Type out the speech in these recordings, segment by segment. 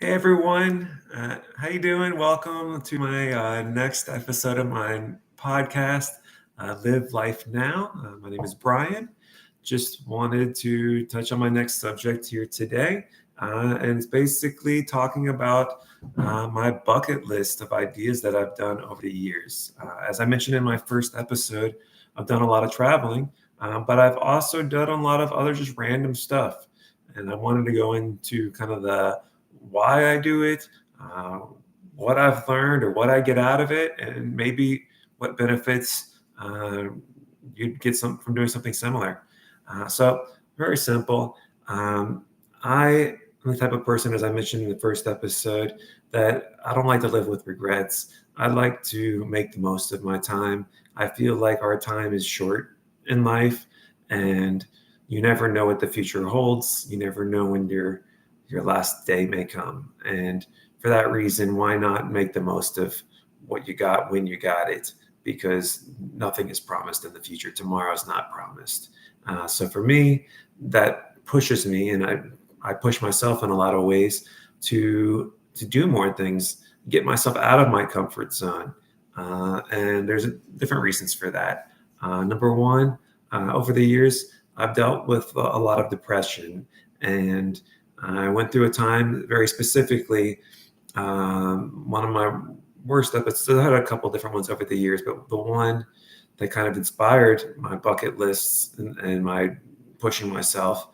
Hey everyone, how you doing? Welcome to my next episode of my podcast, Live Life Now. My name is Brian. Just wanted to touch on my next subject here today, and it's basically talking about my bucket list of ideas that I've done over the years. As I mentioned in my first episode, I've done a lot of traveling, but I've also done a lot of other just random stuff, and I wanted to go into kind of the why I do it, uh, what I've learned or what I get out of it, and maybe what benefits you'd get from doing something similar. So, very simple. I am the type of person, as I mentioned in the first episode, that I don't like to live with regrets. I like to make the most of my time. I feel like our time is short in life, and you never know what the future holds. You never know when your last day may come. And for that reason, why not make the most of what you got when you got it? Because nothing is promised in the future. Tomorrow is not promised. So for me, that pushes me, and I push myself in a lot of ways to do more things, get myself out of my comfort zone. And there's different reasons for that. Number one, over the years, I've dealt with a lot of depression, and I went through a time very specifically. One of my worst episodes, I had a couple different ones over the years, but the one that kind of inspired my bucket lists and my pushing myself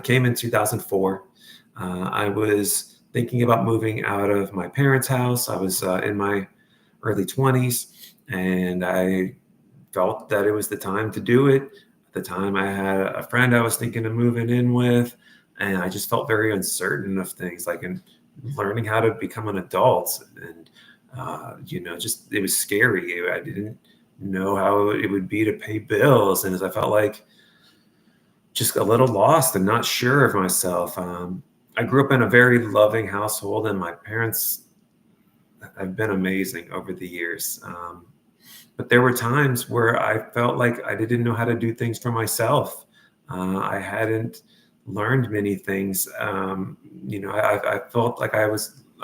came in 2004. I was thinking about moving out of my parents' house. I was in my early 20s, and I felt that it was the time to do it. At the time, I had a friend I was thinking of moving in with, and I just felt very uncertain of things, like in learning how to become an adult. And just it was scary. I didn't know how it would be to pay bills, and as I felt like just a little lost and not sure of myself. I grew up in a very loving household, and my parents have been amazing over the years. But there were times where I felt like I didn't know how to do things for myself. I hadn't learned many things. I felt like I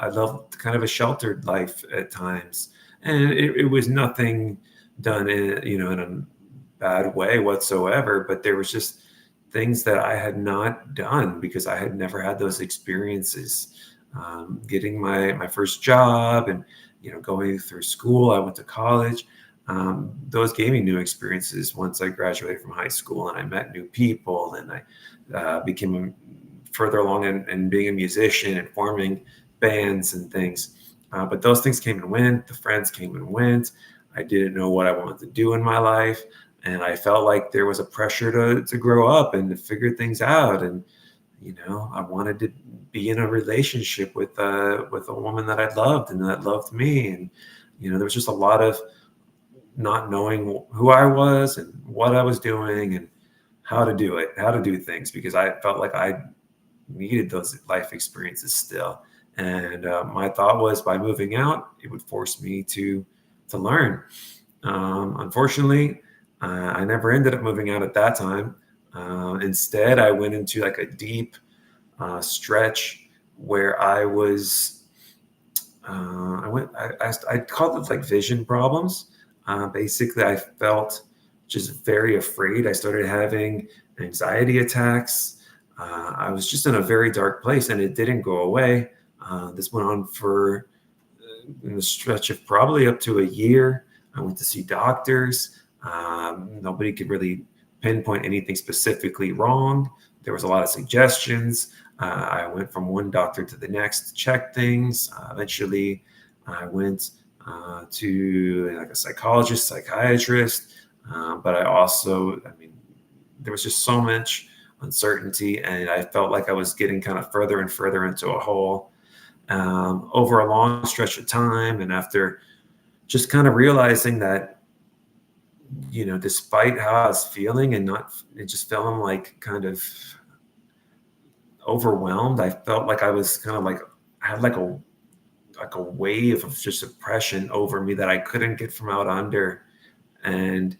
loved kind of a sheltered life at times, and it was nothing done in a bad way whatsoever. But there was just things that I had not done because I had never had those experiences. Getting my first job and going through school, I went to college. Those gave me new experiences once I graduated from high school, and I met new people, and I became further along in being a musician and forming bands and things. But those things came and went. The friends came and went. I didn't know what I wanted to do in my life, and I felt like there was a pressure to grow up and to figure things out. And I wanted to be in a relationship with a woman that I loved and that loved me. And there was just a lot of not knowing who I was and what I was doing and how to do it, how to do things, because I felt like I needed those life experiences still. And my thought was, by moving out, it would force me to learn. Unfortunately, I never ended up moving out at that time. Instead, I went into like a deep stretch where I was. I called it like vision problems. Basically, I felt just very afraid. I started having anxiety attacks. I was just in a very dark place, and it didn't go away. This went on for in a stretch of probably up to a year. I went to see doctors. Nobody could really pinpoint anything specifically wrong. There was a lot of suggestions. I went from one doctor to the next to check things. Eventually, I went to like a psychologist, psychiatrist. But there was just so much uncertainty, and I felt like I was getting kind of further and further into a hole over a long stretch of time. And after just kind of realizing that, despite how I was feeling and not, and just feeling like kind of overwhelmed, I felt like I was kind of like, I had like a wave of just oppression over me that I couldn't get from out under. And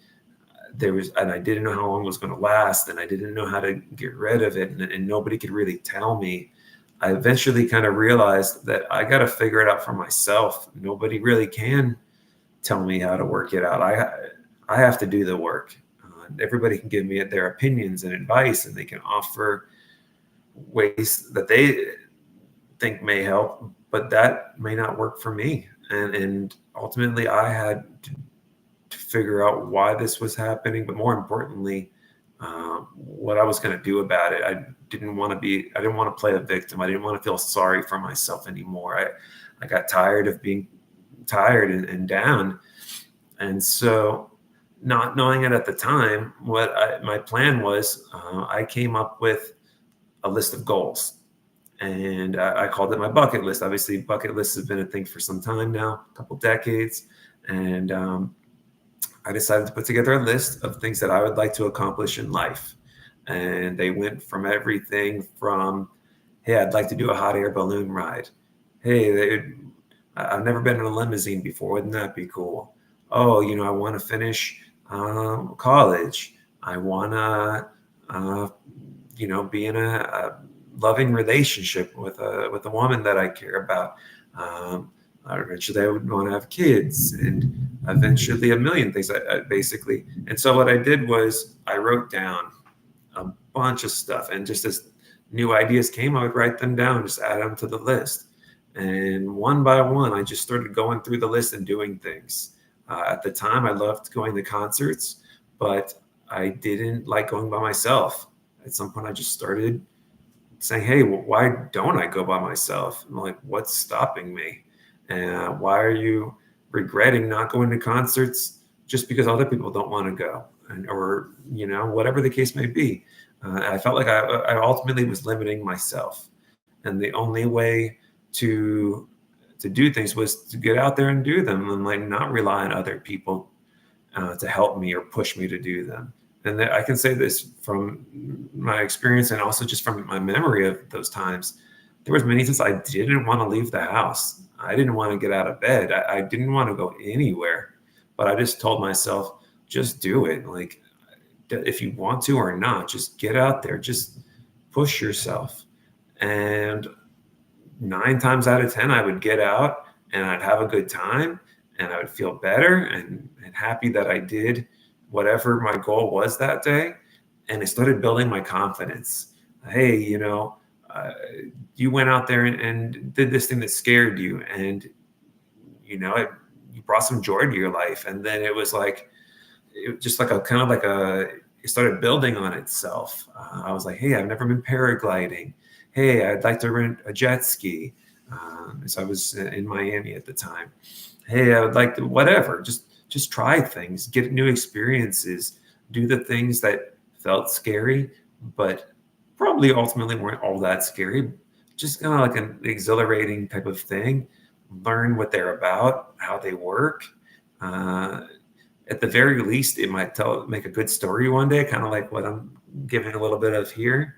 I didn't know how long it was going to last, and I didn't know how to get rid of it. And nobody could really tell me. I eventually kind of realized that I got to figure it out for myself. Nobody really can tell me how to work it out. I have to do the work. Everybody can give me their opinions and advice, and they can offer ways that they think may help, but that may not work for me. And ultimately, I had to figure out why this was happening, but more importantly, what I was going to do about it. I didn't want to play a victim. I didn't want to feel sorry for myself anymore. I got tired of being tired and down. And so, not knowing it at the time, my plan was, I came up with a list of goals. And I called it my bucket list. Obviously, bucket lists have been a thing for some time now, a couple decades. And I decided to put together a list of things that I would like to accomplish in life. And they went from everything from, hey, I'd like to do a hot air balloon ride. Hey, I've never been in a limousine before. Wouldn't that be cool? Oh, I want to finish college. I want to, be in a loving relationship with a woman that I care about. Eventually, I would want to have kids, and eventually a million things. Basically, and so what I did was I wrote down a bunch of stuff, and just as new ideas came, I would write them down, just add them to the list. And one by one, I just started going through the list and doing things. At the time, I loved going to concerts, but I didn't like going by myself. At some point, I just started saying, hey, why don't I go by myself? I'm like, what's stopping me? And why are you regretting not going to concerts just because other people don't want to go? Or whatever the case may be. I felt like I ultimately was limiting myself. And the only way to do things was to get out there and do them, and like not rely on other people to help me or push me to do them. And I can say this from my experience, and also just from my memory of those times. There was many times I didn't want to leave the house. I didn't want to get out of bed. I didn't want to go anywhere, but I just told myself, just do it. Like, if you want to or not, just get out there, just push yourself. And 9 times out of 10, I would get out and I'd have a good time, and I would feel better and happy that I did whatever my goal was that day. And it started building my confidence. Hey, you went out there and did this thing that scared you, and you brought some joy to your life. And then it was like, it started building on itself. I was like, hey, I've never been paragliding. Hey, I'd like to rent a jet ski. So I was in Miami at the time. Hey, I would like to, whatever, just try things, get new experiences, do the things that felt scary, but probably ultimately weren't all that scary. Just kind of like an exhilarating type of thing. Learn what they're about, how they work. At the very least, it might make a good story one day, kind of like what I'm giving a little bit of here.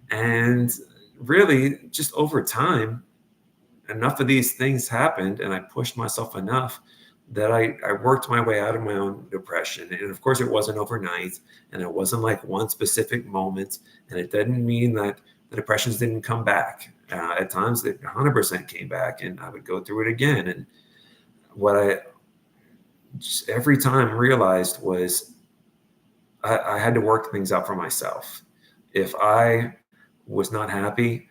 And really, just over time, enough of these things happened, and I pushed myself enough that I worked my way out of my own depression. And of course, it wasn't overnight, and it wasn't like one specific moment. And it didn't mean that the depressions didn't come back. At times, they 100% came back, and I would go through it again. And what I just every time realized was I had to work things out for myself. If I was not happy,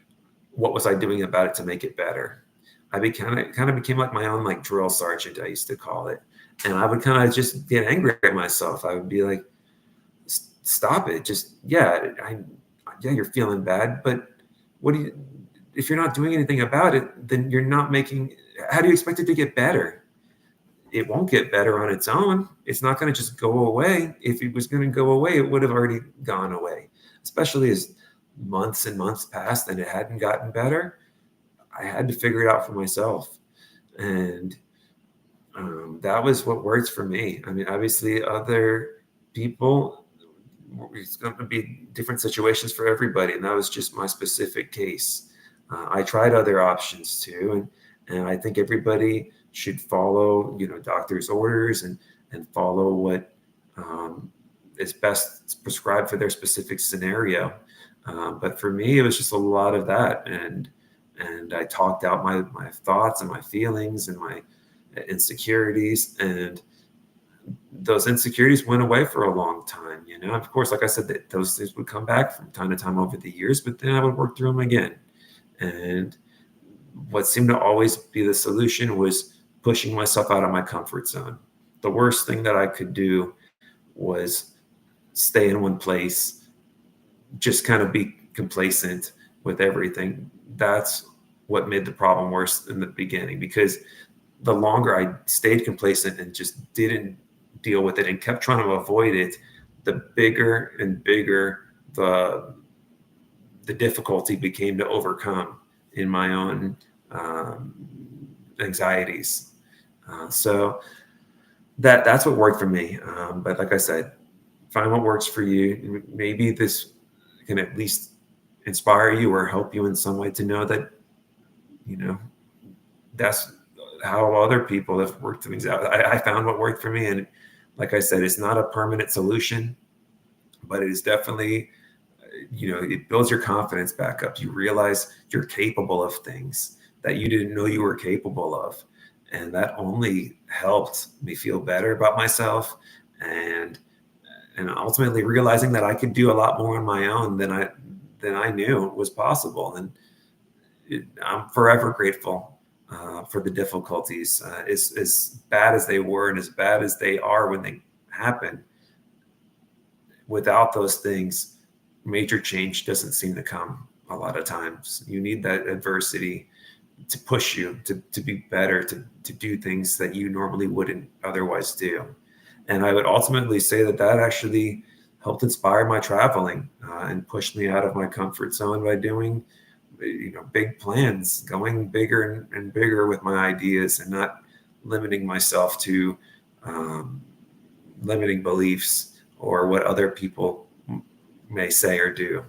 what was I doing about it to make it better? I kind of became like my own like drill sergeant, I used to call it. And I would kind of just get angry at myself. I would be like, stop it. Just, yeah, you're feeling bad, but if you're not doing anything about it, then you're not how do you expect it to get better? It won't get better on its own. It's not going to just go away. If it was going to go away, it would have already gone away, especially as months and months passed and it hadn't gotten better. I had to figure it out for myself. And that was what worked for me. I mean, obviously other people, it's going to be different situations for everybody. And that was just my specific case. I tried other options too. And I think everybody should follow, doctor's orders and follow what is best prescribed for their specific scenario. But for me, it was just a lot of that. And and I talked out my thoughts and my feelings and my insecurities, and those insecurities went away for a long time. Of course, like I said, that those things would come back from time to time over the years, but then I would work through them again. And what seemed to always be the solution was pushing myself out of my comfort zone. The worst thing that I could do was stay in one place, just kind of be complacent with everything. That's what made the problem worse in the beginning, because the longer I stayed complacent and just didn't deal with it and kept trying to avoid it, the bigger and bigger the difficulty became to overcome in my own anxieties. So that's what worked for me. But like I said, find what works for you. Maybe this can at least inspire you or help you in some way to know that, that's how other people have worked things out. I found what worked for me. And like I said, it's not a permanent solution, but it is definitely, it builds your confidence back up. You realize you're capable of things that you didn't know you were capable of. And that only helped me feel better about myself, and ultimately realizing that I could do a lot more on my own than I knew was possible. And I'm forever grateful for the difficulties. As bad as they were and as bad as they are when they happen, without those things, major change doesn't seem to come a lot of times. You need that adversity to push you to be better, to do things that you normally wouldn't otherwise do. And I would ultimately say that actually helped inspire my traveling and pushed me out of my comfort zone by doing, big plans, going bigger and bigger with my ideas, and not limiting myself to limiting beliefs or what other people may say or do.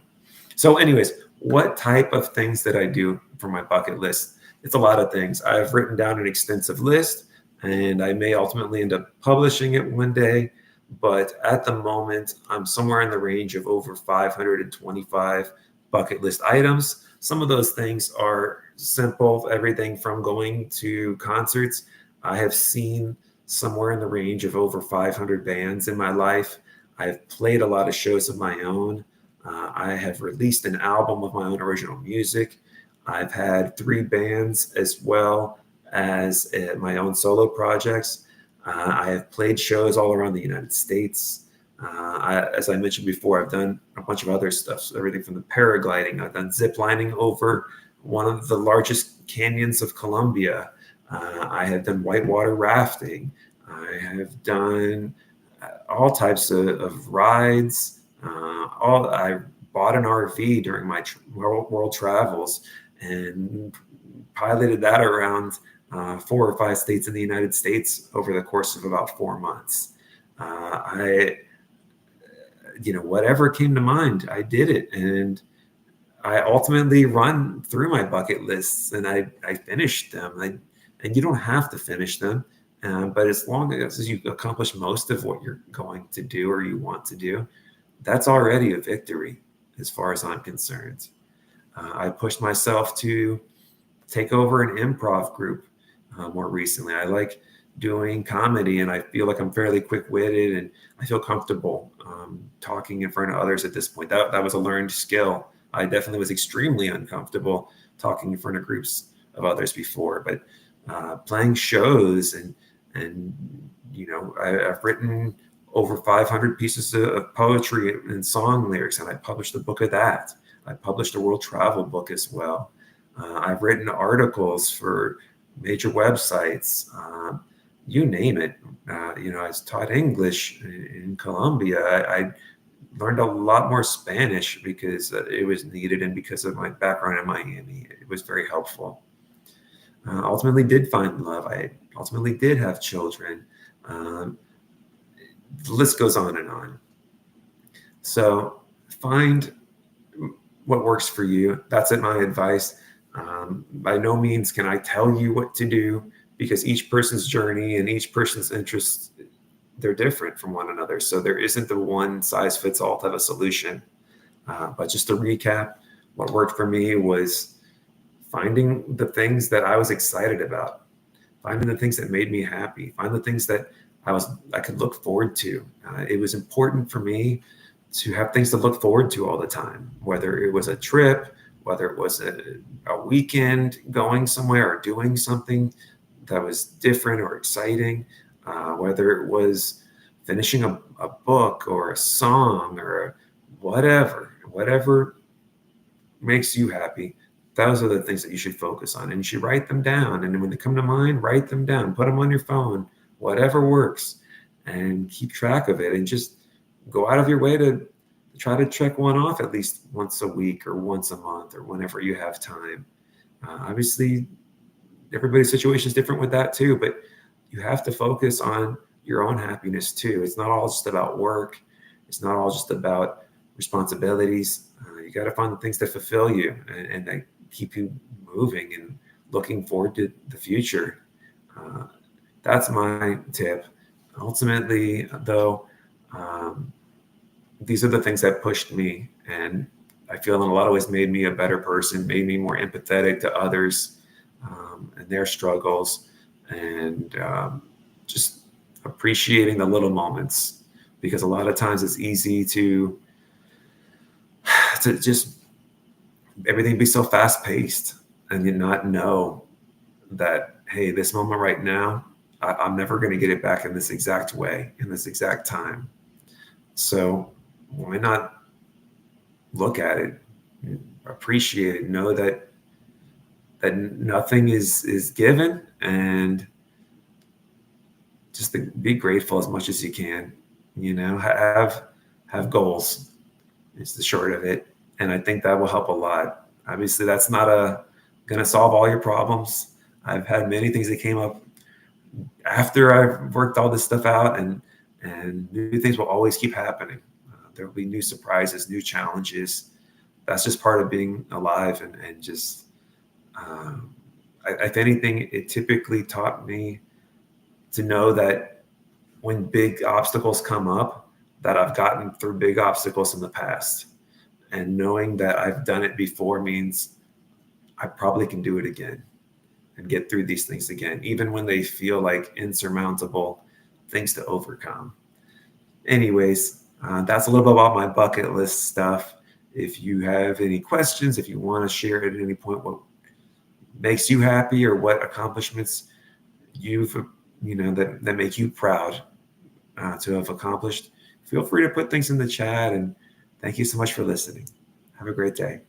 So anyways, what type of things did I do for my bucket list? It's a lot of things. I've written down an extensive list, and I may ultimately end up publishing it one day. But at the moment, I'm somewhere in the range of over 525 bucket list items. Some of those things are simple, everything from going to concerts. I have seen somewhere in the range of over 500 bands in my life. I've played a lot of shows of my own. I have released an album of my own original music. I've had 3 bands as well as my own solo projects. I have played shows all around the United States. As I mentioned before, I've done a bunch of other stuff, so everything from the paragliding. I've done zip lining over one of the largest canyons of Colombia. I have done whitewater rafting. I have done all types of rides. I bought an RV during my world travels and piloted that around 4 or 5 states in the United States over the course of about 4 months. Whatever came to mind, I did it. And I ultimately run through my bucket lists, and I finished them. And you don't have to finish them, but as long as you accomplish most of what you're going to do or you want to do, that's already a victory as far as I'm concerned. I pushed myself to take over an improv group more recently. I like doing comedy, and I feel like I'm fairly quick-witted, and I feel comfortable talking in front of others at this point. That was a learned skill. I definitely was extremely uncomfortable talking in front of groups of others before, but playing shows and I've written over 500 pieces of poetry and song lyrics, and I published a book of that. I published a world travel book as well. I've written articles for major websites, you name it. I taught English in Colombia. I learned a lot more Spanish because it was needed, and because of my background in Miami, it was very helpful. Ultimately did find love. I ultimately did have children. The list goes on and on. So find what works for you. That's my advice. By no means can I tell you what to do, because each person's journey and each person's interests, they're different from one another. So there isn't the one size fits all type of solution. But just to recap, what worked for me was finding the things that I was excited about, finding the things that made me happy, find the things that I could look forward to. It was important for me to have things to look forward to all the time, whether it was a trip, whether it was a weekend going somewhere or doing something that was different or exciting, whether it was finishing a book or a song or whatever makes you happy. Those are the things that you should focus on, and you should write them down. And when they come to mind, write them down, put them on your phone, whatever works, and keep track of it. And just go out of your way to try to check one off at least once a week or once a month or whenever you have time. Obviously, everybody's situation is different with that too, but you have to focus on your own happiness too. It's not all just about work. It's not all just about responsibilities. You got to find the things that fulfill you and that keep you moving and looking forward to the future. That's my tip. Ultimately, though, these are the things that pushed me, and I feel in a lot of ways made me a better person, made me more empathetic to others and their struggles, and just appreciating the little moments, because a lot of times it's easy to just everything be so fast paced and you not know that, hey, this moment right now, I'm never going to get it back in this exact way, in this exact time. So why not look at it, appreciate it, know that nothing is given, and just to be grateful as much as you can. Have goals. It's the short of it, and I think that will help a lot. Obviously, that's not going to solve all your problems. I've had many things that came up after I've worked all this stuff out, and new things will always keep happening. There will be new surprises, new challenges. That's just part of being alive, and just if anything, it typically taught me to know that when big obstacles come up, that I've gotten through big obstacles in the past, and knowing that I've done it before means I probably can do it again and get through these things again, even when they feel like insurmountable things to overcome. Anyways, that's a little bit about my bucket list stuff. If you have any questions, if you want to share at any point what makes you happy or what accomplishments that make you proud to have accomplished, feel free to put things in the chat. And thank you so much for listening. Have a great day.